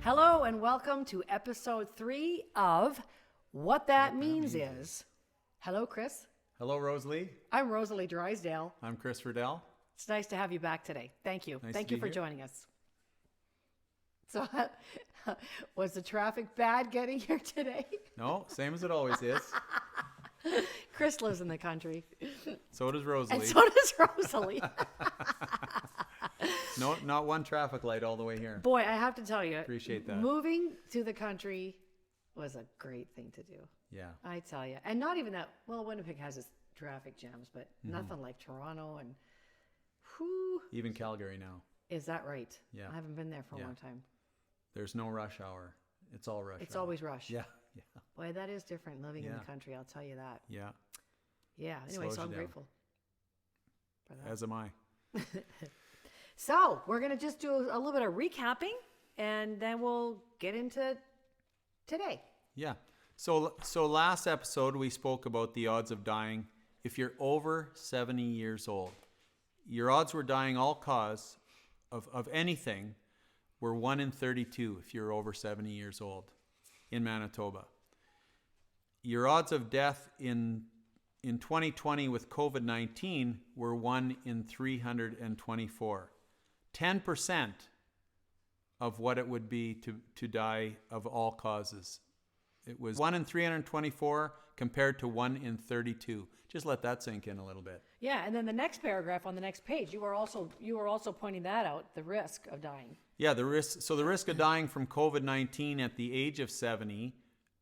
Hello and welcome to episode 3 of What That Means Is. Hello, Chris. Hello, Rosalie. I'm Rosalie Drysdale. I'm Chris Riddell. It's nice to have you back today. Thank you. Nice Thank to you be for here. joining us. So, was the traffic bad getting here today? No, same as it always is. Chris lives in the country. So does Rosalie. And so does Rosalie. No, not one traffic light all the way here. Boy, I have to tell you, Appreciate that. moving to the country was a great thing to do. Yeah. I tell you. And not even that, well, Winnipeg has its traffic jams, but nothing like Toronto and whew. Even Calgary now. Is that right? Yeah. I haven't been there for a Yeah. long time. There's no rush hour. It's all rush It's hour. always rush. Yeah. Yeah. Boy, that is different living in Yeah. the country, I'll tell you that. Yeah. Yeah. Anyway, Slows so you I'm down. grateful for that. As am I. So we're going to just do a little bit of recapping and then we'll get into today. Yeah. So last episode we spoke about the odds of dying if you're over 70 years old. Your odds were dying all cause of anything were 1 in 32 if you're over 70 years old in Manitoba. Your odds of death in 2020 with COVID-19 were 1 in 324. 10% of what it would be to die of all causes. It was 1 in 324 compared to 1 in 32. Just let that sink in a little bit. Yeah, and then the next paragraph on the next page, you were also pointing that out, the risk of dying. Yeah, the risk of dying from COVID-19 at the age of 70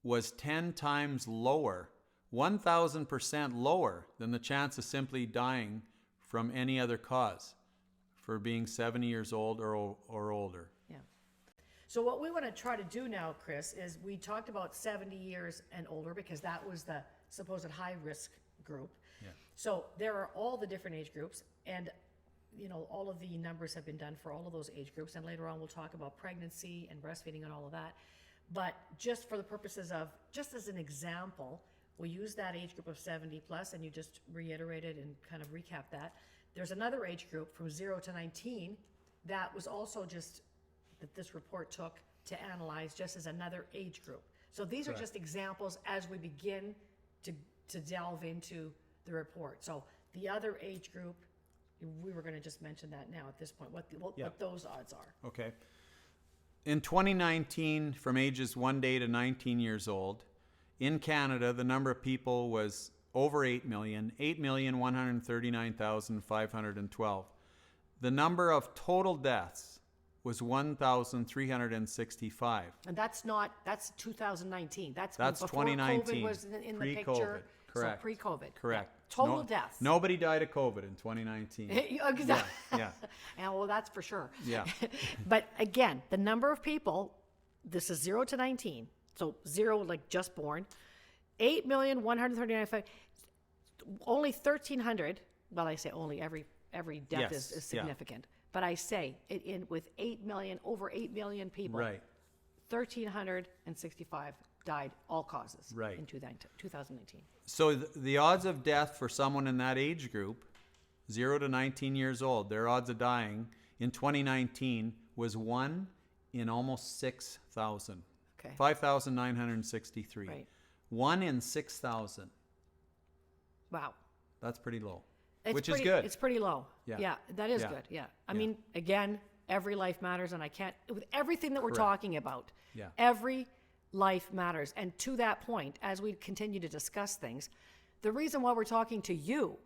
was 10 times lower, 1,000% lower than the chance of simply dying from any other cause for being 70 years old or older. Yeah. So what we want to try to do now, Chris, is we talked about 70 years and older because that was the supposed high risk group. Yeah. So there are all the different age groups, and all of the numbers have been done for all of those age groups, and later on we'll talk about pregnancy and breastfeeding and all of that. But just for the purposes of, just as an example, we'll use that age group of 70 plus, and you just reiterated and kind of recap that. There's another age group from 0 to 19 that was also just that this report took to analyze just as another age group. So these are just examples as we begin to delve into the report. So the other age group, we were going to just mention that now at this point, what those odds are. Okay. In 2019, from ages 1 day to 19 years old, in Canada, the number of people was over 8 million, 8,139,512. The number of total deaths was 1,365. And that's 2019. That's before 2019. COVID was in the Pre-COVID. picture. Correct. So pre-COVID. Correct. Yeah. Total deaths. Nobody died of COVID in 2019. Exactly. Yeah. And well, that's for sure. Yeah. But again, the number of people, this is 0 to 19. So 0, like just born, 8,139,500. Only 1,300. Well, I say only. Every death Yes, is significant. But I say with 8 million, over 8 million people, Right. 1,365 died all causes Right. in 2019. So the odds of death for someone in that age group, 0 to 19 years old, their odds of dying in 2019 was 1 in almost 6,000. Okay. 5,963. Right. 1 in 6,000. Wow. That's pretty low. It's Which pretty, is good. It's pretty low. Yeah. That is Yeah. good. Yeah. I mean, again, every life matters, and I can't, with everything that we're Correct. talking about, Yeah. every life matters. And to that point, as we continue to discuss things, the reason why we're talking to you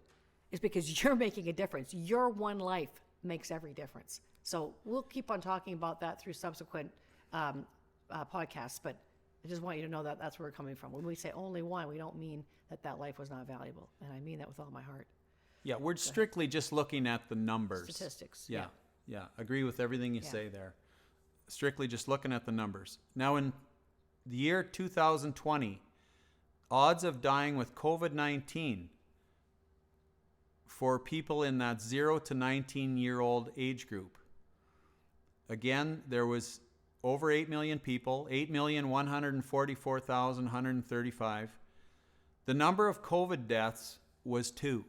is because you're making a difference. Your one life makes every difference. So we'll keep on talking about that through subsequent podcasts, but I just want you to know that that's where we're coming from. When we say only one, we don't mean that life was not valuable. And I mean that with all my heart. Yeah, we're strictly just looking at the numbers. Statistics. Yeah. Agree with everything you say there. Strictly just looking at the numbers. Now, in the year 2020, odds of dying with COVID-19 for people in that 0 to 19-year-old age group. Again, there was over 8 million people, 8,144,135. The number of COVID deaths was 2.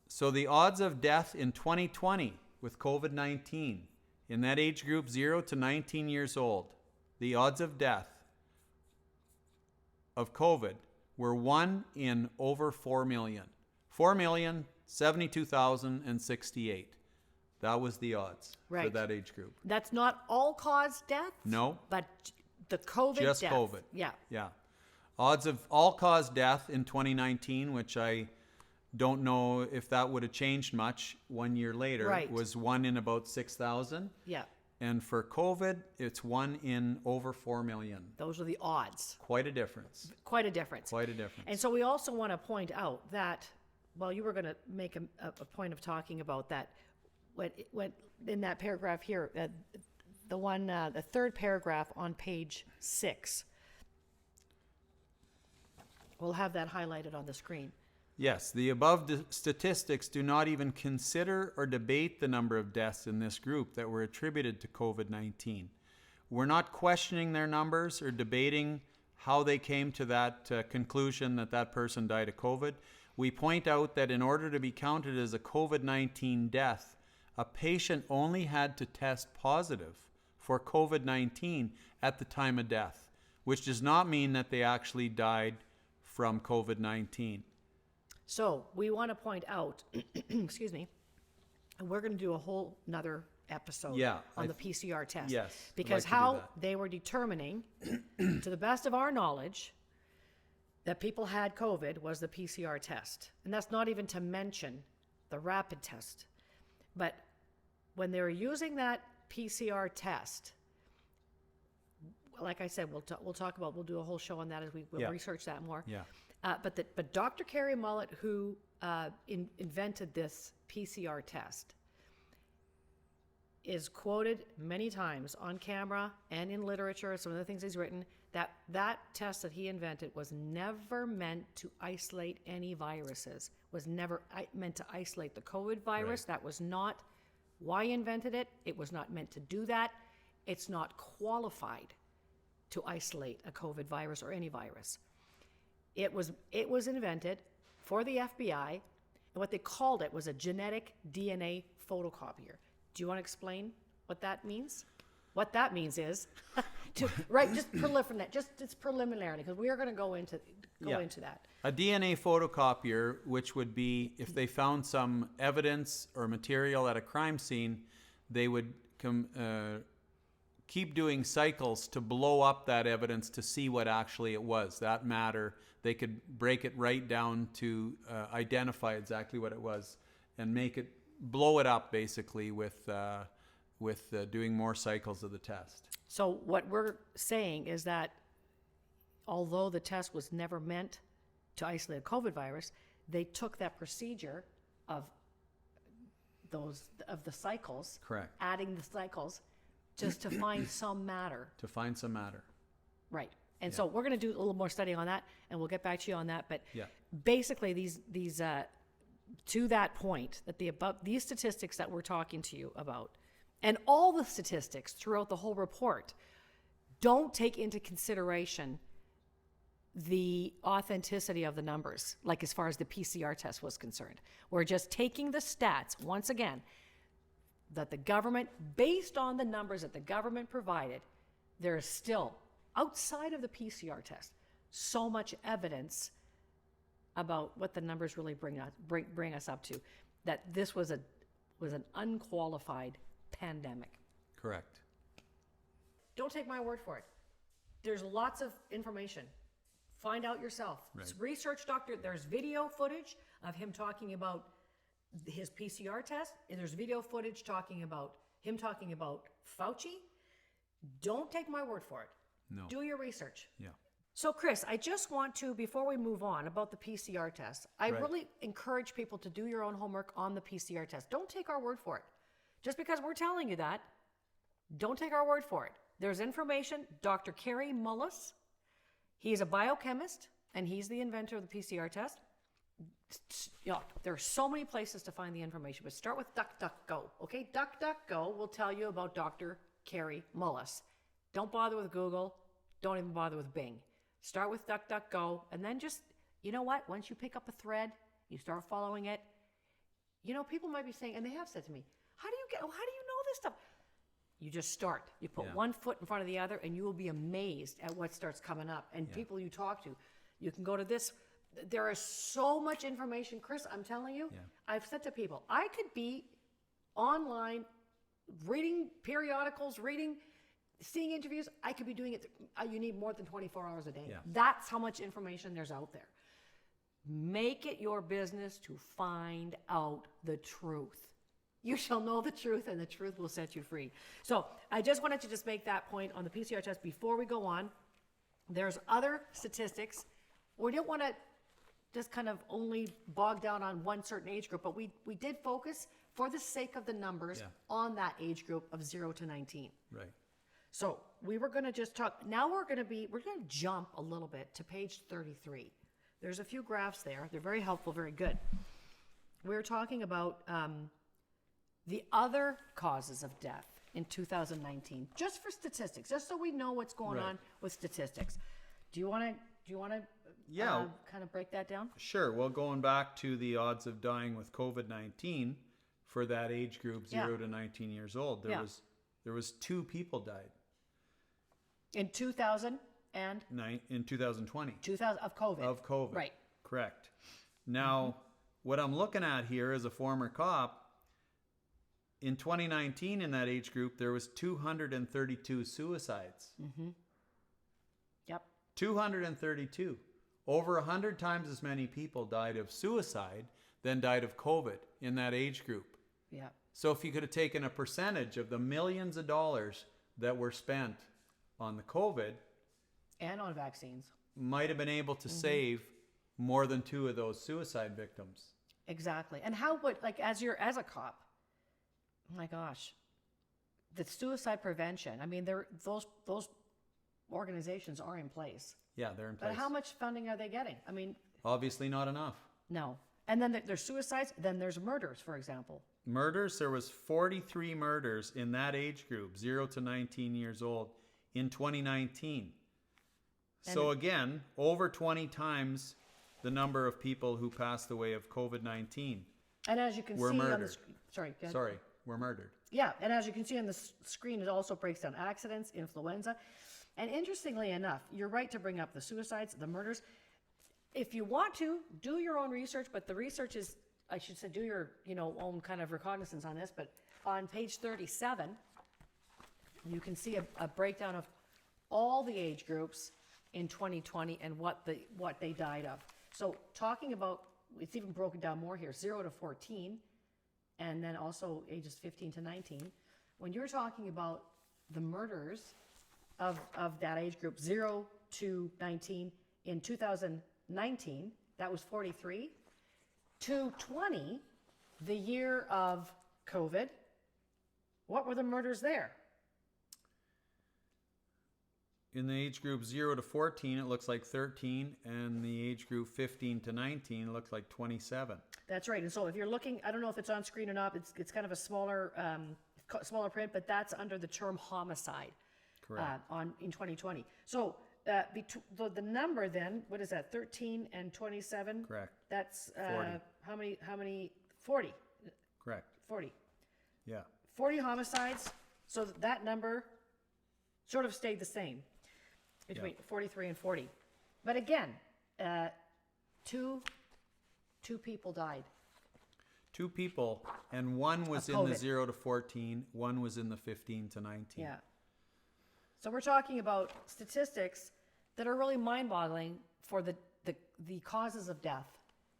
So the odds of death in 2020 with COVID-19 In that age group, 0 to 19 years old, the odds of death of COVID were 1 in over 4 million. 4,072,068. That was the odds for Right. that age group. That's not all-cause death? No, But the COVID just death. COVID. Yeah. Yeah. Odds of all-cause death in 2019, which I don't know if that would have changed much 1 year later, Right. was 1 in about 6,000. Yeah. And for COVID, it's 1 in over 4 million. Those are the odds. Quite a difference. Quite a difference. Quite a difference. And so we also want to point out that, well, you were going to make a point of talking about that when in that paragraph here, the third paragraph on page 6. We'll have that highlighted on the screen. Yes, the above statistics do not even consider or debate the number of deaths in this group that were attributed to COVID-19. We're not questioning their numbers or debating how they came to that conclusion that that person died of COVID. We point out that in order to be counted as a COVID-19 death, a patient only had to test positive for COVID-19 at the time of death, which does not mean that they actually died from COVID-19. So we want to point out, excuse me, and we're going to do a whole nother episode on the PCR test. Yes. Because I'd like to do how that. they were determining, to the best of our knowledge, that people had COVID was the PCR test. And that's not even to mention the rapid test. But when they were using that PCR test, like I said, we'll do a whole show on that as we'll Yeah. research that more. Yeah. But Dr. Carey Mullet, who invented this PCR test, is quoted many times on camera and in literature, some of the things he's written, that test that he invented was never meant to isolate any viruses, was never meant to isolate the COVID virus. Right. That was not why he invented it. It was not meant to do that. It's not qualified to isolate a COVID virus or any virus. It was invented for the FBI, and what they called it was a genetic DNA photocopier. Do you want to explain what that means? What that means is, just preliminarily, because we are going to go into that. A DNA photocopier, which would be if they found some evidence or material at a crime scene, they would keep doing cycles to blow up that evidence to see what actually it was, that matter. They could break it right down to identify exactly what it was and blow it up basically with doing more cycles of the test. So what we're saying is that although the test was never meant to isolate a COVID virus, they took that procedure of the cycles, Correct. adding the cycles, just to find some matter. To find some matter. Right. And so we're going to do a little more study on that, and we'll get back to you on that. But Yeah. basically, these to that point, that these statistics that we're talking to you about, and all the statistics throughout the whole report, don't take into consideration the authenticity of the numbers, like as far as the PCR test was concerned. We're just taking the stats, once again, that the government, based on the numbers that the government provided, there is still, outside of the PCR test, so much evidence about what the numbers really bring us up to, that this was an unqualified pandemic. Correct. Don't take my word for it. There's lots of information. Find out yourself. Right. Research doctor. There's video footage of him talking about his PCR test, and there's video footage talking about Fauci. Don't take my word for it. No. Do your research. Yeah. So, Chris, I just want to, before we move on about the PCR test, I Right. really encourage people to do your own homework on the PCR test. Don't take our word for it. Just because we're telling you that, don't take our word for it. There's information. Dr. Carey Mullis, he's a biochemist, and he's the inventor of the PCR test. There are so many places to find the information, but start with DuckDuckGo, okay? DuckDuckGo will tell you about Dr. Carey Mullis. Don't bother with Google. Don't even bother with Bing. Start with DuckDuckGo, and then just, you know what? Once you pick up a thread, you start following it. People might be saying, and they have said to me, how do you know this stuff? You just start. You put Yeah. one foot in front of the other, and you will be amazed at what starts coming up. And people you talk to, you can go to this. There is so much information, Chris. I'm telling you. Yeah. I've said to people, I could be online, reading periodicals, seeing interviews. I could be doing it. You need more than 24 hours a day. Yeah. That's how much information there's out there. Make it your business to find out the truth. You shall know the truth, and the truth will set you free. So I just wanted to just make that point on the PCR test before we go on. There's other statistics. We don't want to just kind of only bog down on one certain age group, but we did focus, for the sake of the numbers, on that age group of 0 to 19. Right. So we were going to just talk. Now we're going to jump a little bit to page 33. There's a few graphs there. They're very helpful, very good. We're talking about the other causes of death in 2019, just for statistics, just so we know what's going on with statistics. Do you want to kind of break that down? Sure. Well, going back to the odds of dying with COVID-19 for that age group, 0 to 19 years old, there was 2 people died. In 2000 and? In 2020. 2000 of COVID. Of COVID. Right. Correct. Now, what I'm looking at here as a former cop, in 2019 in that age group, there was 232 suicides. Yep. 232. Over 100 times as many people died of suicide than died of COVID in that age group. Yeah. So if you could have taken a percentage of the millions of dollars that were spent on the COVID, And on vaccines. might have been able to save more than 2 of those suicide victims. Exactly. And how would, like, as a cop, oh my gosh, the suicide prevention, I mean, those organizations are in place. Yeah, they're in place. But how much funding are they getting? I mean, Obviously not enough. no. And then there's suicides, then there's murders, for example. Murders, there was 43 murders in that age group, 0 to 19 years old, in 2019. So again, over 20 times the number of people who passed away of COVID-19 And as you can were see on the murdered. sorry, go ahead. Sorry, were murdered. Yeah, and as you can see on the screen, it also breaks down accidents, influenza. And interestingly enough, you're right to bring up the suicides, the murders. If you want to, do your own research, but the research is, I should say, do your own kind of recognizance on this. But on page 37, you can see a breakdown of all the age groups in 2020 and what they died of. So talking about, it's even broken down more here, 0 to 14, and then also ages 15 to 19. When you're talking about the murders of that age group, 0 to 19, in 2019, that was 43. To 20, the year of COVID, what were the murders there? In the age group 0 to 14, it looks like 13, and the age group 15 to 19, it looks like 27. That's right. And so if you're looking, I don't know if it's on screen or not, it's kind of a smaller print, but that's under the term homicide. Correct. In 2020. So the number then, what is that, 13 and 27? Correct. That's 40. how many? 40. Correct. 40. Yeah. 40 homicides. So that number sort of stayed the same between 43 and 40. But again, two people died. 2 people, and one was Of in the COVID. 0 to 14, one was in the 15 to 19. Yeah. So we're talking about statistics that are really mind-boggling for the causes of death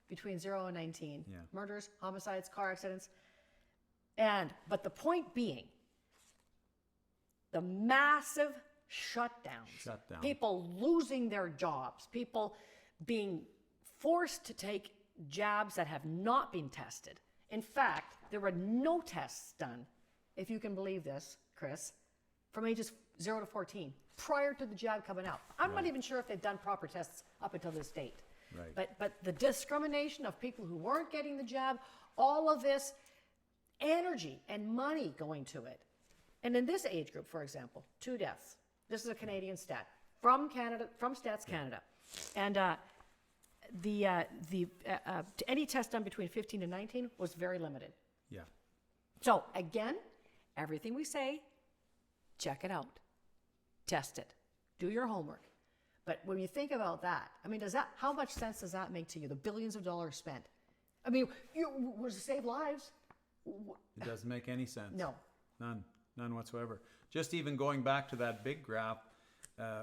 between 0 and 19. Yeah. Murders, homicides, car accidents. But the point being, the massive shutdowns. People losing their jobs, people being forced to take jabs that have not been tested. In fact, there were no tests done, if you can believe this, Chris, from ages 0 to 14, prior to the jab coming out. I'm not even sure if they've done proper tests up until this date. Right. But the discrimination of people who weren't getting the jab, all of this energy and money going to it. And in this age group, for example, 2 deaths. This is a Canadian stat from Canada, from Stats Canada. And any test done between 15 and 19 was very limited. Yeah. So again, everything we say check it out, test it, do your homework. But when you think about that, I mean, how much sense does that make to you? The billions of dollars spent. I mean, was to save lives. It doesn't make any sense. No. None whatsoever. Just even going back to that big graph,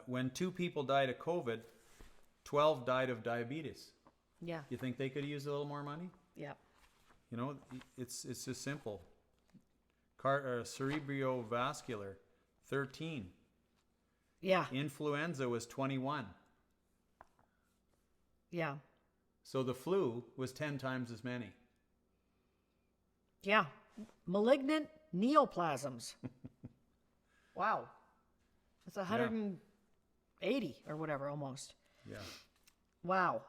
when 2 people died of COVID, 12 died of diabetes. Yeah. You think they could use a little more money? Yeah. You know, it's just simple. Cerebrovascular, 13. Yeah. Influenza was 21. Yeah. So the flu was 10 times as many. Yeah. Malignant neoplasms. Wow. That's 180 or whatever almost. Yeah. Wow.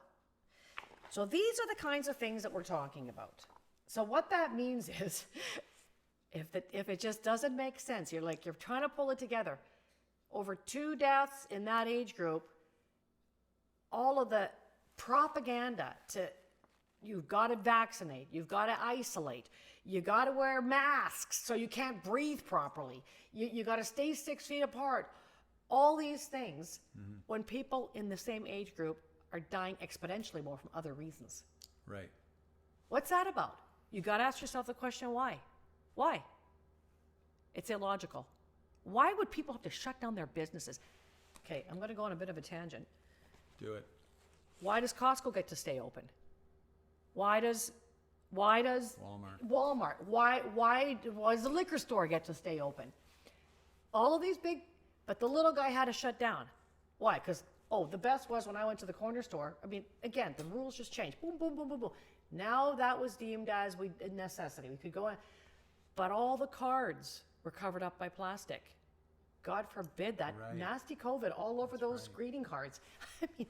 So these are the kinds of things that we're talking about. So what that means is if it just doesn't make sense, you're trying to pull it together. Over 2 deaths in that age group, all of the propaganda to you've got to vaccinate, you've got to isolate, you got to wear masks so you can't breathe properly, you got to stay 6 feet apart. All these things, when people in the same age group are dying exponentially more from other reasons. Right. What's that about? You got to ask yourself the question, why? Why? It's illogical. Why would people have to shut down their businesses? Okay, I'm going to go on a bit of a tangent. Do it. Why does Costco get to stay open? Why does Walmart? Why does the liquor store get to stay open? All of these but the little guy had to shut down. Why? Because, the best was when I went to the corner store. I mean, again, the rules just changed. Boom, boom, boom, boom, boom. Now that was deemed as a necessity. We could go in. But all the cards were covered up by plastic. God forbid that nasty COVID all over those greeting cards. I mean,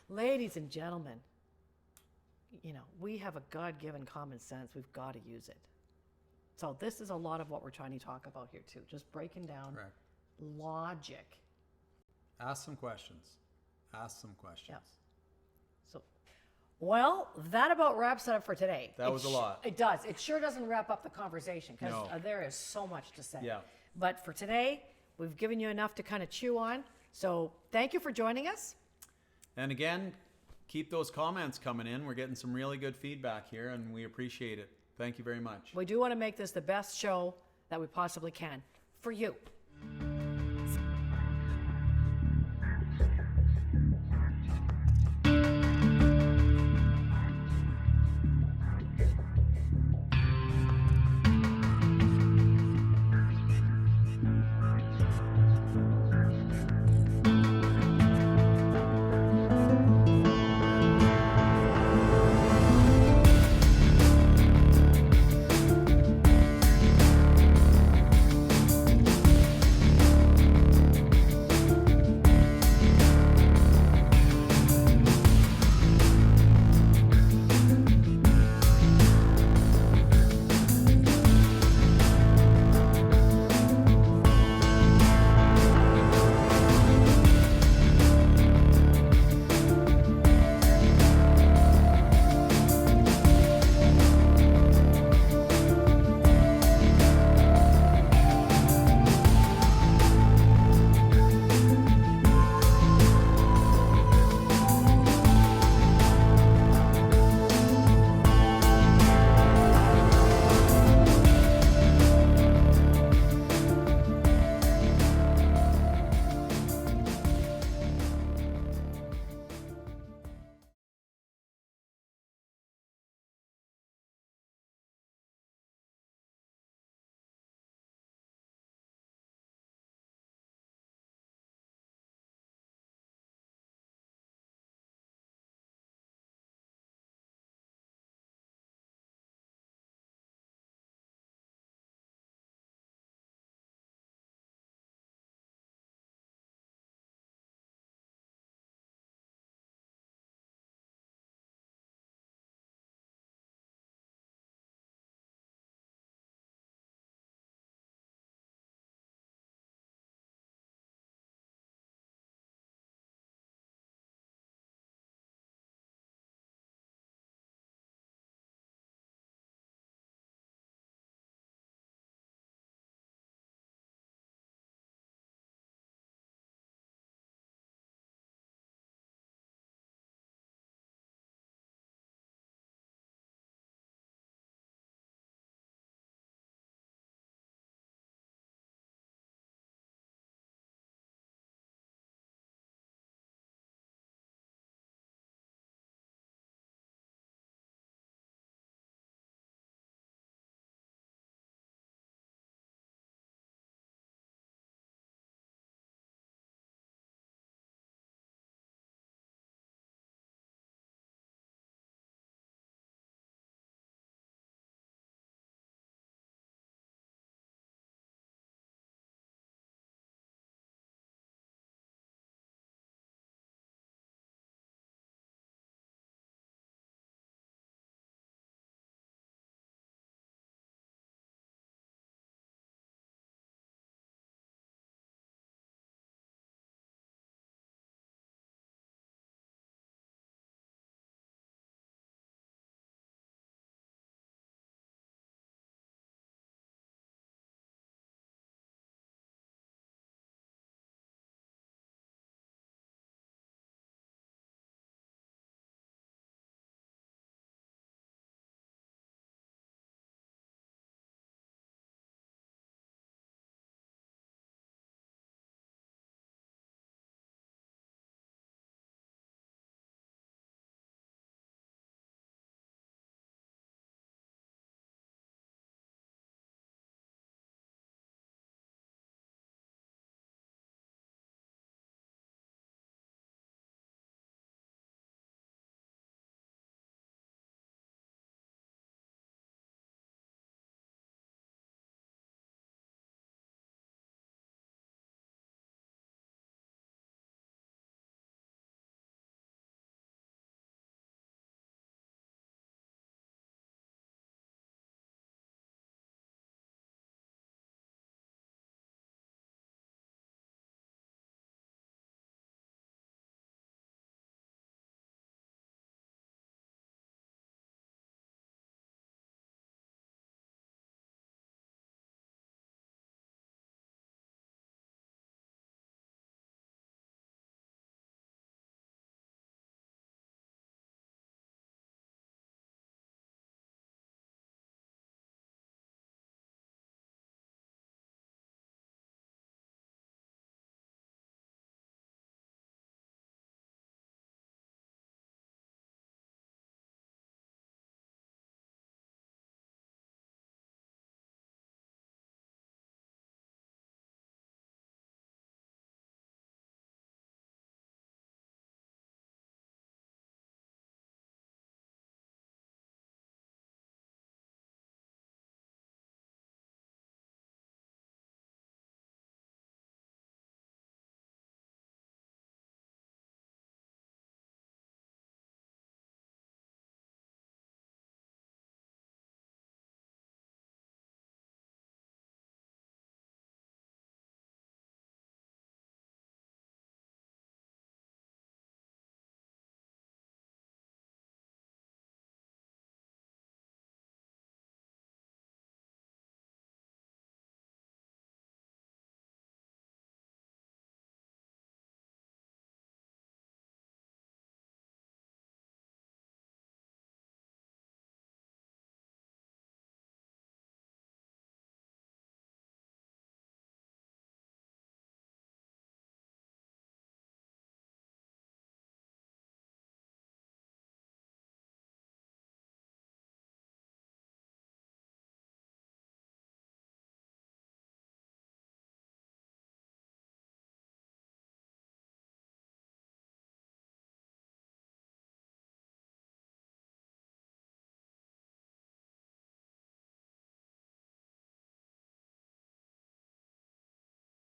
ladies and gentlemen, we have a God-given common sense. We've got to use it. So this is a lot of what we're trying to talk about here too. Just breaking down logic. Ask some questions. Yeah. So, well, that about wraps it up for today. That was a lot. It does. It sure doesn't wrap up the conversation because there is so much to say. Yeah. But for today, we've given you enough to kind of chew on. So thank you for joining us. And again, keep those comments coming in. We're getting some really good feedback here, and we appreciate it. Thank you very much. We do want to make this the best show that we possibly can for you.